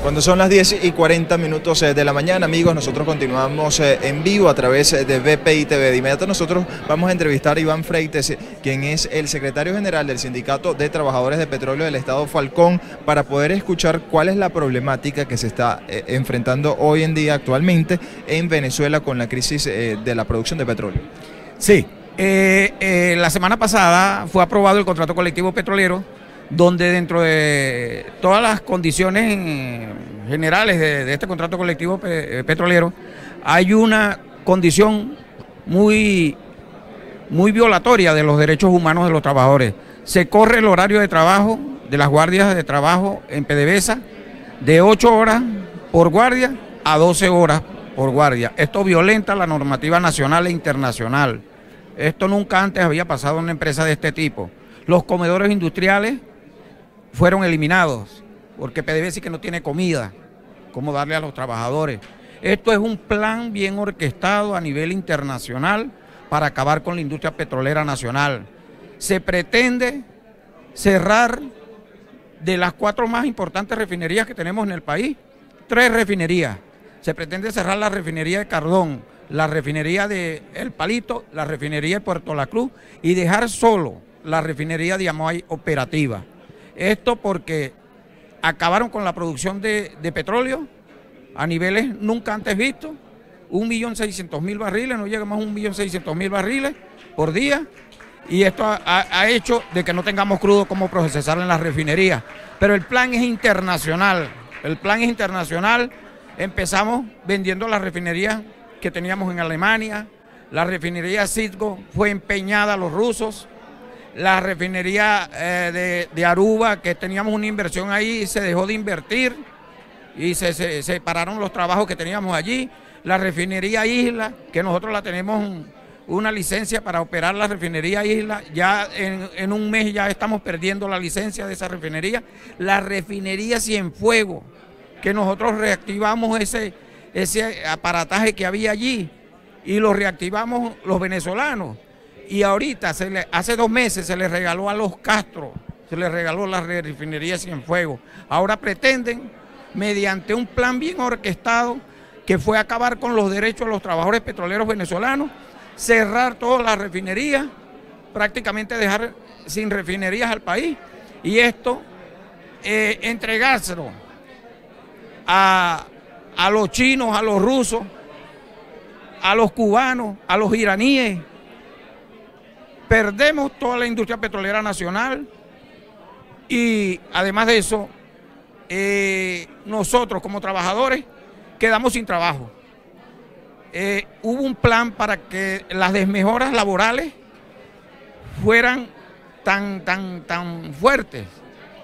Cuando son las 10:40 de la mañana, amigos, nosotros continuamos en vivo a través de BPI TV. De inmediato nosotros vamos a entrevistar a Iván Freites, quien es el secretario general del Sindicato de Trabajadores de Petróleo del Estado Falcón, para poder escuchar cuál es la problemática que se está enfrentando hoy en día actualmente en Venezuela con la crisis de la producción de petróleo. Sí, la semana pasada fue aprobado el contrato colectivo petrolero, donde dentro de todas las condiciones generales de este contrato colectivo petrolero hay una condición muy violatoria de los derechos humanos de los trabajadores. Se corre el horario de trabajo de las guardias de trabajo en PDVSA de 8 horas por guardia a 12 horas por guardia. Esto violenta la normativa nacional e internacional. Esto nunca antes había pasado en una empresa de este tipo. Los comedores industriales fueron eliminados porque PDVSA dice que no tiene comida, cómo darle a los trabajadores. Esto es un plan bien orquestado a nivel internacional para acabar con la industria petrolera nacional. Se pretende cerrar de las 4 más importantes refinerías que tenemos en el país, 3 refinerías. Se pretende cerrar la refinería de Cardón, la refinería de El Palito, la refinería de Puerto La Cruz y dejar solo la refinería de Amoay operativa. Esto porque acabaron con la producción de petróleo a niveles nunca antes vistos, 1.600.000 barriles, no llega más a 1.600.000 barriles por día, y esto ha hecho de que no tengamos crudo como procesar en las refinerías. Pero el plan es internacional, empezamos vendiendo las refinerías que teníamos en Alemania, la refinería Citgo fue empeñada a los rusos, la refinería de Aruba, que teníamos una inversión ahí, se dejó de invertir y se pararon los trabajos que teníamos allí. La refinería Isla, que nosotros la tenemos una licencia para operar la refinería Isla, ya en un mes ya estamos perdiendo la licencia de esa refinería. La refinería Cienfuegos, que nosotros reactivamos ese aparataje que había allí y lo reactivamos los venezolanos. Y ahorita, hace 2 meses, se le regaló a los Castro, se le regaló la refinería Cienfuegos. Ahora pretenden, mediante un plan bien orquestado, que fue acabar con los derechos de los trabajadores petroleros venezolanos, cerrar todas las refinerías, prácticamente dejar sin refinerías al país, y esto entregárselo a los chinos, a los rusos, a los cubanos, a los iraníes. Perdemos toda la industria petrolera nacional y además de eso, nosotros como trabajadores quedamos sin trabajo. Hubo un plan para que las desmejoras laborales fueran tan fuertes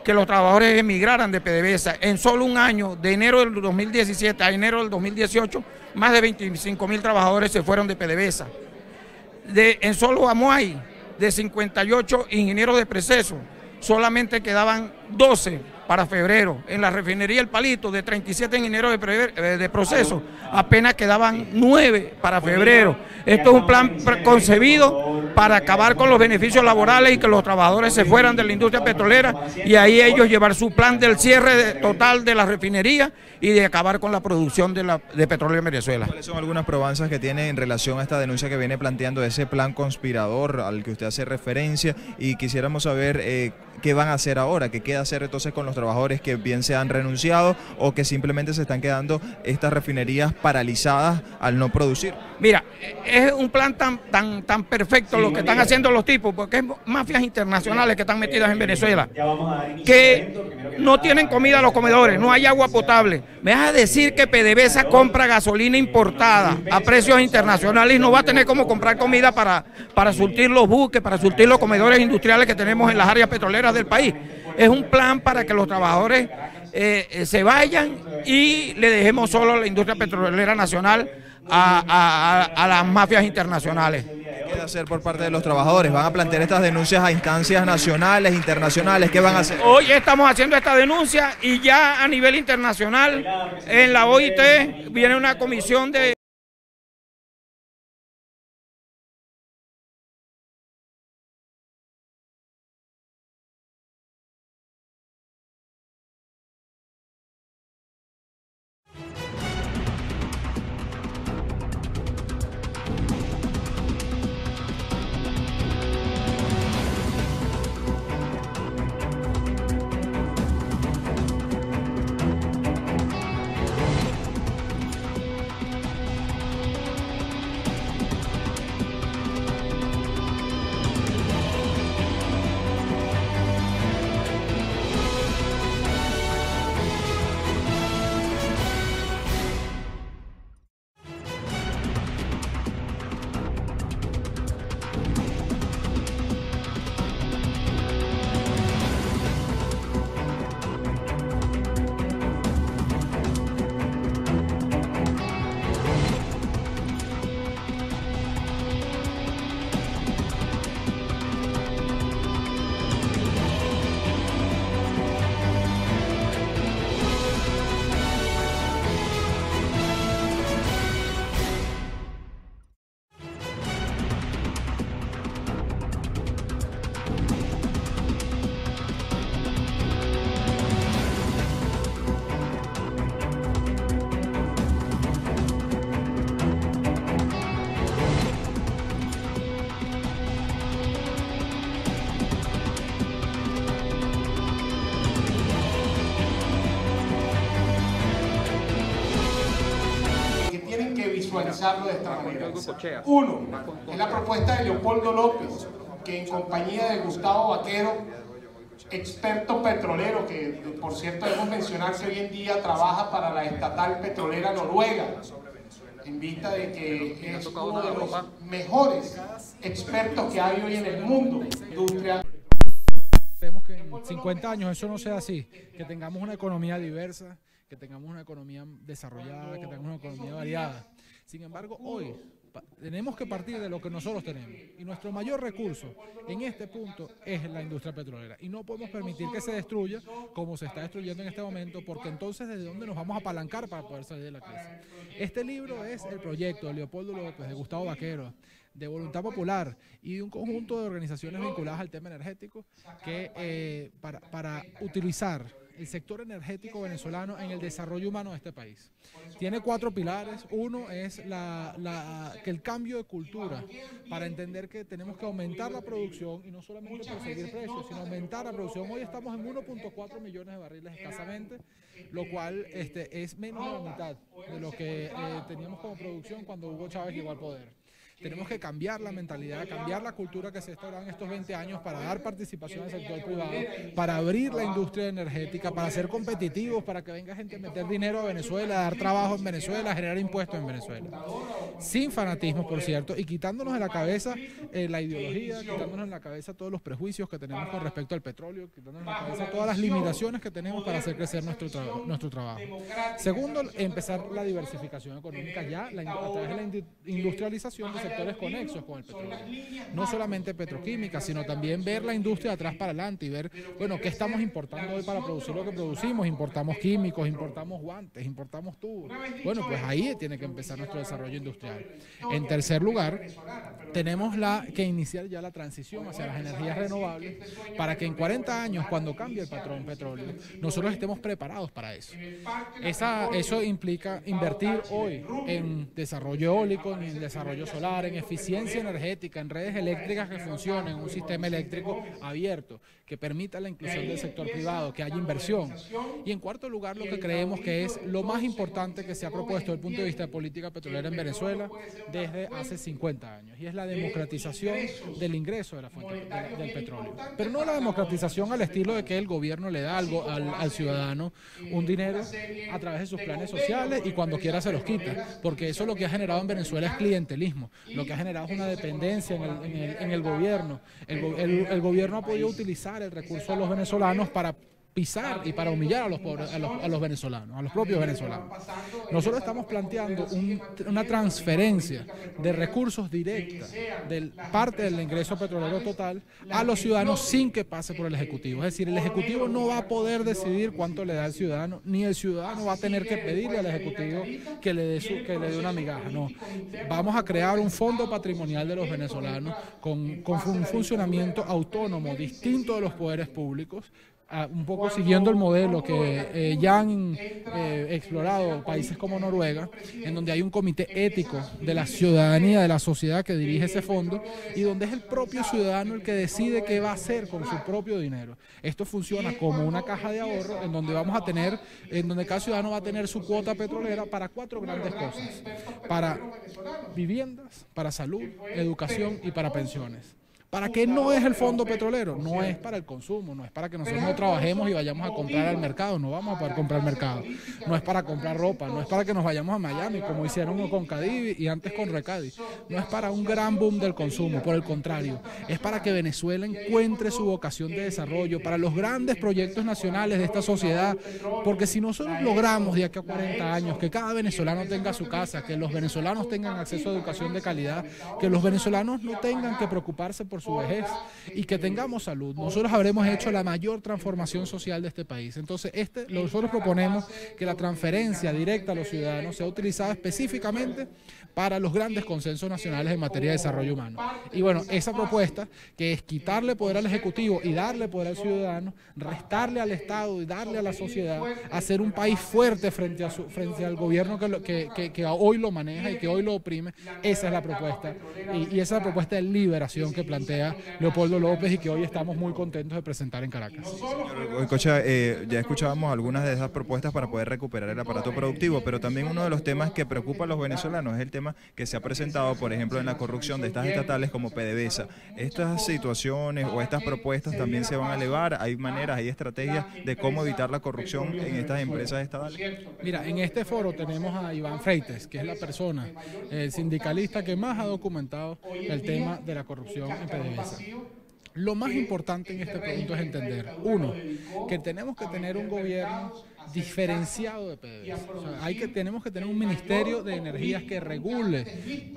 que los trabajadores emigraran de PDVSA. En solo un año, de enero del 2017 a enero del 2018, más de 25.000 trabajadores se fueron de PDVSA. En solo Amoay, de 58 ingenieros de proceso, solamente quedaban 12 para febrero. En la refinería El Palito, de 37 ingenieros de proceso, apenas quedaban 9 para febrero. Esto es un plan concebido para acabar con los beneficios laborales y que los trabajadores se fueran de la industria petrolera y ahí ellos llevar su plan del cierre total de la refinería y de acabar con la producción de petróleo en Venezuela. ¿Cuáles son algunas probanzas que tiene en relación a esta denuncia que viene planteando ese plan conspirador al que usted hace referencia? Y quisiéramos saber qué van a hacer ahora, qué queda hacer entonces con los trabajadores que bien se han renunciado o que simplemente se están quedando estas refinerías paralizadas al no producir. Mira, es un plan tan perfecto lo que están haciendo los tipos, porque es mafias internacionales que están metidas en Venezuela, que no tienen comida a los comedores, no hay agua potable. Me vas a decir que PDVSA compra gasolina importada a precios internacionales y no va a tener cómo comprar comida para surtir los buques, para surtir los comedores industriales que tenemos en las áreas petroleras del país. Es un plan para que los trabajadores se vayan y le dejemos solo la industria petrolera nacional a las mafias internacionales. ¿Qué queda hacer por parte de los trabajadores? ¿Van a plantear estas denuncias a instancias nacionales, internacionales? ¿Qué van a hacer? Hoy estamos haciendo esta denuncia y ya a nivel internacional, en la OIT, viene una comisión de visualizarlo de esta manera. Uno, es la propuesta de Leopoldo López, que en compañía de Gustavo Vaquero, experto petrolero, que por cierto debemos mencionar que hoy en día trabaja para la estatal petrolera noruega, en vista de que es uno de los mejores expertos que hay hoy en el mundo de industria. Esperemos que en 50 años eso no sea así, que tengamos una economía diversa, que tengamos una economía desarrollada, que tengamos una economía variada. Sin embargo, hoy tenemos que partir de lo que nosotros tenemos, y nuestro mayor recurso en este punto es la industria petrolera, y no podemos permitir que se destruya como se está destruyendo en este momento, porque entonces ¿desde dónde nos vamos a apalancar para poder salir de la crisis? Este libro es el proyecto de Leopoldo López, de Gustavo Vaquero, de Voluntad Popular y de un conjunto de organizaciones vinculadas al tema energético que para utilizar el sector energético venezolano en el desarrollo humano de este país. Tiene 4 pilares. Uno es que el cambio de cultura, para entender que tenemos que aumentar la producción y no solamente perseguir precios, sino aumentar la producción. Hoy estamos en 1.4 millones de barriles escasamente, lo cual es menos de la mitad de lo que teníamos como producción cuando Hugo Chávez llegó al poder. Tenemos que cambiar la mentalidad, cambiar la cultura que se instauró en estos 20 años para dar participación al sector privado, para abrir la industria energética, para ser competitivos, para que venga gente a meter dinero a Venezuela, a dar trabajo en Venezuela, a generar impuestos en Venezuela. Sin fanatismos, por cierto, y quitándonos de la cabeza la ideología, quitándonos de la cabeza todos los prejuicios que tenemos con respecto al petróleo, quitándonos de la cabeza todas las limitaciones que tenemos para hacer crecer nuestro trabajo. Segundo, empezar la diversificación económica ya a través de la industrialización de sectores conexos con el petróleo. No solamente petroquímica, sino también ver la industria de atrás para adelante y ver, bueno, qué estamos importando hoy para producir lo que producimos. Importamos químicos, importamos guantes, importamos tubos. Bueno, pues ahí tiene que empezar nuestro desarrollo industrial. En tercer lugar, tenemos que iniciar ya la transición hacia las energías renovables para que en 40 años, cuando cambie el patrón petróleo, nosotros estemos preparados para eso. Eso implica invertir hoy en desarrollo eólico, en desarrollo solar, en eficiencia energética, en redes eléctricas que funcionen, un sistema eléctrico abierto que permita la inclusión del sector privado, que haya inversión. Y en cuarto lugar, lo que creemos que es lo más importante que se ha propuesto desde el punto de vista de política petrolera en Venezuela desde hace 50 años, y es la democratización del ingreso de la fuente del petróleo. Pero no la democratización al estilo de que el gobierno le da algo al ciudadano un dinero a través de sus planes sociales y cuando quiera se los quita, porque eso lo que ha generado en Venezuela es clientelismo. Lo que ha generado es una dependencia en el gobierno. El gobierno ha podido utilizar el recurso de los venezolanos para pisar y para humillar a los pobres, a los venezolanos, a los propios venezolanos. Nosotros estamos planteando una transferencia de recursos directa de parte del ingreso petrolero total a los ciudadanos sin que pase por el Ejecutivo. Es decir, el Ejecutivo no va a poder decidir cuánto le da al ciudadano, ni el ciudadano va a tener que pedirle al Ejecutivo que le dé una migaja. No, vamos a crear un fondo patrimonial de los venezolanos con un funcionamiento autónomo, distinto de los poderes públicos, un poco siguiendo el modelo que ya han explorado países como Noruega, en donde hay un comité ético de la ciudadanía, de la sociedad que dirige ese fondo, y donde es el propio ciudadano el que decide qué va a hacer con su propio dinero. Esto funciona como una caja de ahorro en donde cada ciudadano va a tener su cuota petrolera para 4 grandes cosas: para viviendas, para salud, educación y para pensiones. ¿Para qué no es el fondo petrolero? No es para el consumo, no es para que nosotros no trabajemos y vayamos a comprar al mercado, no vamos a poder comprar al mercado. No es para comprar ropa, no es para que nos vayamos a Miami, como hicieron con Cadivi y antes con Recadi. No es para un gran boom del consumo, por el contrario, es para que Venezuela encuentre su vocación de desarrollo, para los grandes proyectos nacionales de esta sociedad, porque si nosotros logramos de aquí a 40 años que cada venezolano tenga su casa, que los venezolanos tengan acceso a educación de calidad, que los venezolanos no tengan que preocuparse por su vejez y que tengamos salud, nosotros habremos hecho la mayor transformación social de este país. Entonces, nosotros proponemos que la transferencia directa a los ciudadanos sea utilizada específicamente para los grandes consensos nacionales en materia de desarrollo humano. Y bueno, esa propuesta, que es quitarle poder al Ejecutivo y darle poder al ciudadano, restarle al Estado y darle a la sociedad, hacer un país fuerte frente al gobierno que hoy lo maneja y que hoy lo oprime, esa es la propuesta. Y esa es la propuesta de liberación que plantea plantea Leopoldo López y que hoy estamos muy contentos de presentar en Caracas. Señor Goicoechea, ya escuchábamos algunas de esas propuestas para poder recuperar el aparato productivo, pero también uno de los temas que preocupa a los venezolanos es el tema que se ha presentado, por ejemplo, en la corrupción de estas estatales como PDVSA. Estas situaciones o estas propuestas también se van a elevar. Hay maneras, hay estrategias de cómo evitar la corrupción en estas empresas estatales. Mira, en este foro tenemos a Iván Freites, que es la persona, el sindicalista que más ha documentado el tema de la corrupción en PDVSA. Lo más importante en este punto es entender, uno, que tenemos que tener un gobierno diferenciado de PDVSA. O sea, tenemos que tener un ministerio de energías que regule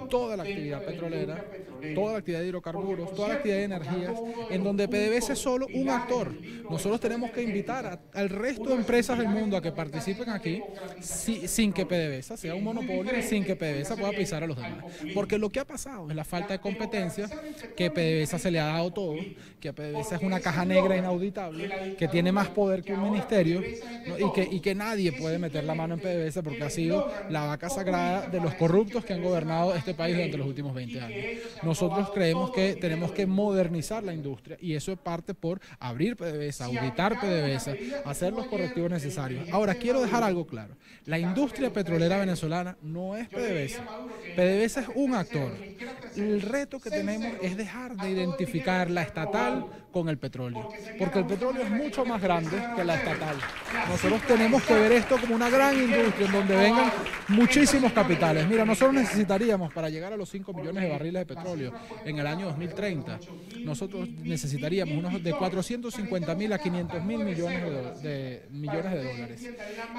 toda la actividad petrolera, toda la actividad de hidrocarburos, toda la actividad de energías, en donde PDVSA es solo un actor. Nosotros tenemos que invitar al resto de empresas del mundo a que participen aquí sin que PDVSA sea un monopolio y sin que PDVSA pueda pisar a los demás. Porque lo que ha pasado es la falta de competencia, que PDVSA se le ha dado todo, que PDVSA es una caja negra inauditable, que tiene más poder que un ministerio, ¿no? y que nadie puede meter la mano en PDVSA porque ha sido la vaca sagrada de los corruptos que han gobernado este país durante los últimos 20 años. Nosotros creemos que tenemos que modernizar la industria y eso parte por abrir PDVSA, auditar PDVSA, hacer los correctivos necesarios. Ahora, quiero dejar algo claro. La industria petrolera venezolana no es PDVSA. PDVSA es un actor. El reto que tenemos es dejar de identificar la estatal con el petróleo, porque el petróleo es mucho más grande que la estatal. Nosotros tenemos que ver esto como una gran industria en donde vengan muchísimos capitales. Mira, nosotros necesitaríamos para llegar a los 5 millones de barriles de petróleo en el año 2030, nosotros necesitaríamos unos de 450.000 a 500.000 millones de dólares.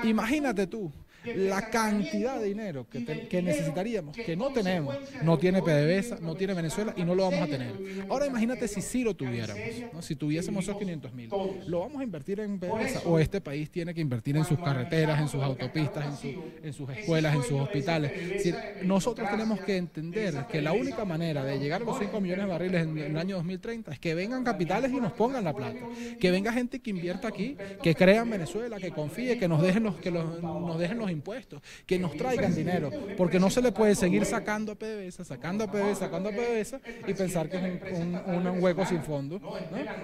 Imagínate tú la cantidad de dinero que necesitaríamos, que no tenemos, no tiene PDVSA, no tiene Venezuela y no lo vamos a tener. Ahora imagínate si sí lo tuviéramos, ¿no? Si tuviésemos esos 500.000, ¿lo vamos a invertir en PDVSA o este país tiene que invertir en sus carreteras, en sus autopistas, en sus escuelas, en sus hospitales? Es decir, nosotros tenemos que entender que la única manera de llegar a los 5 millones de barriles en el año 2030 es que vengan capitales y nos pongan la plata, que venga gente que invierta aquí, que crea en Venezuela, que confíe, que nos dejen los impuestos, que nos traigan dinero, porque no se le puede seguir sacando a PDVSA, sacando a PDVSA y pensar que es un hueco sin fondo.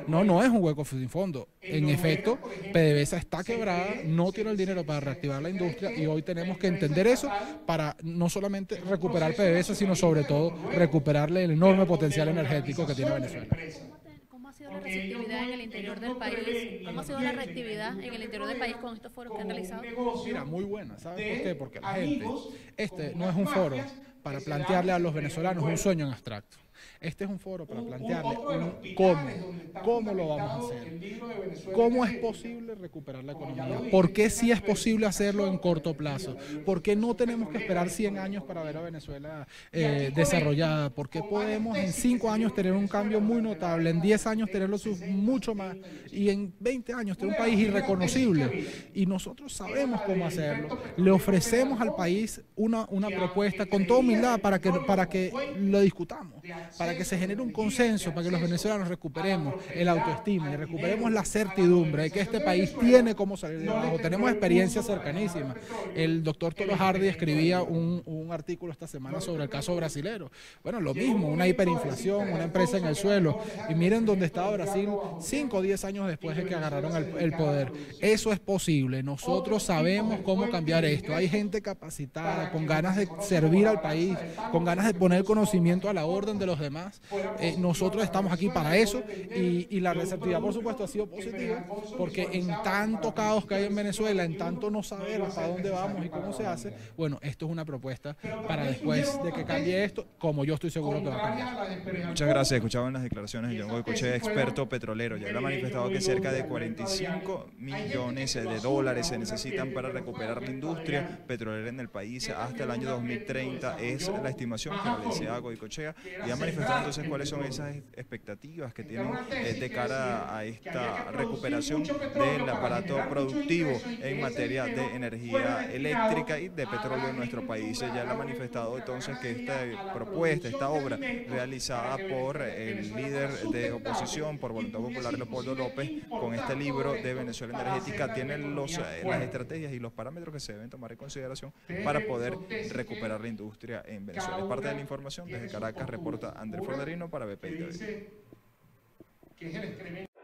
No es un hueco sin fondo. En efecto, PDVSA está quebrada, no tiene el dinero para reactivar la industria y hoy tenemos que entender eso para no solamente recuperar PDVSA, sino sobre todo recuperarle el enorme potencial energético que tiene Venezuela. ¿Cómo ha sido la receptividad en el interior del país? ¿Cómo ha sido la reactividad en el interior del país con estos foros que han realizado? Mira, muy buena. ¿Sabes por qué? Porque la gente, este no es un foro para plantearle a los venezolanos un sueño en abstracto. Este es un foro para plantearle cómo lo vamos a hacer, cómo es posible recuperar la economía, por qué sí es posible hacerlo en corto plazo, por qué no tenemos que esperar 100 años para ver a Venezuela desarrollada, por qué podemos en 5 años tener un cambio muy notable, en 10 años tenerlo mucho más y en 20 años tener un país irreconocible. Y nosotros sabemos cómo hacerlo, le ofrecemos al país una propuesta con toda humildad para que lo discutamos, para que se genere un consenso, para que los venezolanos recuperemos el autoestima y recuperemos la certidumbre de que este país tiene cómo salir de abajo. Tenemos experiencia cercanísima. El doctor Toro Hardy escribía un artículo esta semana sobre el caso brasilero. Bueno, lo mismo, una hiperinflación, una empresa en el suelo. Y miren dónde estaba Brasil 5 o 10 años después de que agarraron el poder. Eso es posible. Nosotros sabemos cómo cambiar esto. Hay gente capacitada, con ganas de servir al país, con ganas de poner conocimiento a la orden de los demás. Nosotros estamos aquí para eso y la receptividad, por supuesto, ha sido positiva porque en tanto caos que hay en Venezuela, en tanto no saber hasta dónde vamos y cómo se hace, bueno, esto es una propuesta para después de que cambie esto, como yo estoy seguro que va a cambiar. Muchas gracias. Escuchaban las declaraciones de John Goicoechea, experto petrolero. Ya él ha manifestado que cerca de 45 millones de dólares se necesitan para recuperar la industria petrolera en el país hasta el año 2030. Es la estimación que realiza Goicoechea y ha manifestado entonces cuáles son esas expectativas que tienen de cara a esta recuperación del aparato productivo en materia de energía eléctrica y de petróleo en nuestro país. Ya le ha manifestado entonces que esta propuesta, esta obra realizada por el líder de oposición por Voluntad Popular, Leopoldo López, con este libro de Venezuela Energética, tiene las estrategias y los parámetros que se deben tomar en consideración para poder recuperar la industria en Venezuela. Es parte de la información. Desde Caracas reporta Andrés Forderino para BPI TV. que es el excremento